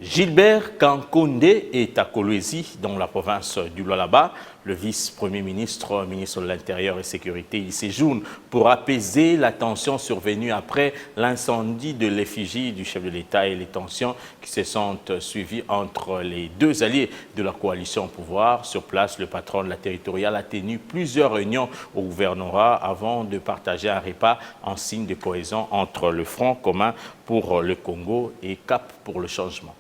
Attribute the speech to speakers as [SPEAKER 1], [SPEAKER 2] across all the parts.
[SPEAKER 1] Gilbert Kankonde est à Kolwezi, dans la province du Lualaba. Le vice-premier ministre, ministre de l'Intérieur et Sécurité, il séjourne pour apaiser la tension survenue après l'incendie de l'effigie du chef de l'État et les tensions qui se sont suivies entre les deux alliés de la coalition au pouvoir. Sur place, le patron de la territoriale a tenu plusieurs réunions au gouvernorat avant de partager un repas en signe de cohésion entre le Front commun pour le Congo et Cap pour le changement.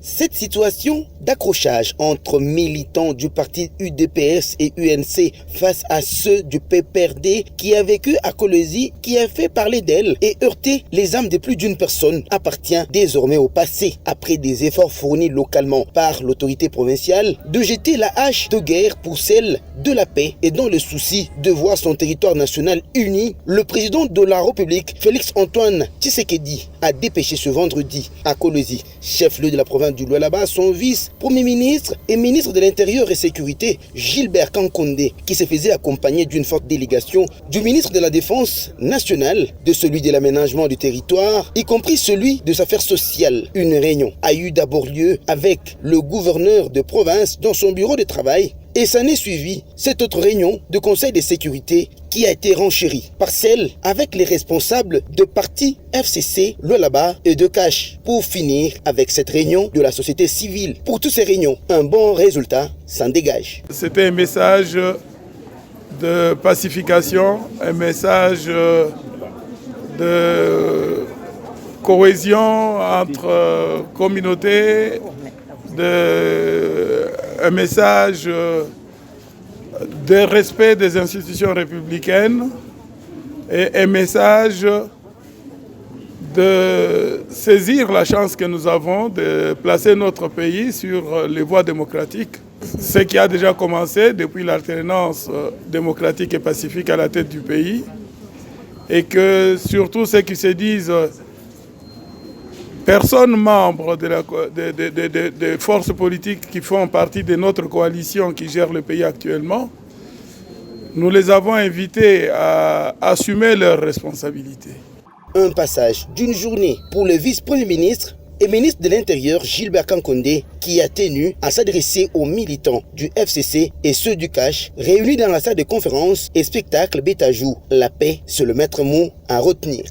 [SPEAKER 2] Cette situation d'accrochage entre militants du parti UDPS et UNC face à ceux du PPRD qui a vécu à Kolwezi, qui a fait parler d'elle et heurté les âmes de plus d'une personne, appartient désormais au passé, après des efforts fournis localement par l'autorité provinciale de jeter la hache de guerre pour celle de la paix et dans le souci de voir son territoire national uni. Le président de la République, Félix-Antoine Tshisekedi, a dépêché ce vendredi à Kolwezi, chef-lieu de la province du Lualaba, son vice-premier ministre et ministre de l'Intérieur et Sécurité, Gilbert Kankonde, qui se faisait accompagner d'une forte délégation du ministre de la Défense nationale, de celui de l'aménagement du territoire, y compris celui des affaires sociales. Une réunion a eu d'abord lieu avec le gouverneur de province dans son bureau de travail. Et s'en est suivi cette autre réunion de conseil de sécurité qui a été renchérie par celle avec les responsables de partis FCC, Lualaba et de Cash. Pour finir avec cette réunion de la société civile. Pour toutes ces réunions, un bon résultat s'en dégage.
[SPEAKER 3] C'était un message de pacification, un message de cohésion entre communautés, un message de respect des institutions républicaines et un message de saisir la chance que nous avons de placer notre pays sur les voies démocratiques. Ce qui a déjà commencé depuis l'alternance démocratique et pacifique à la tête du pays, et que surtout ceux qui se disent personnes membres des forces politiques qui font partie de notre coalition qui gère le pays actuellement, nous les avons invités à assumer leurs responsabilités.
[SPEAKER 2] Un passage d'une journée pour le vice-premier ministre et ministre de l'Intérieur Gilbert Kankonde, qui a tenu à s'adresser aux militants du FCC et ceux du Cash réunis dans la salle de conférence et spectacle Bétajou. La paix, c'est le maître mot à retenir.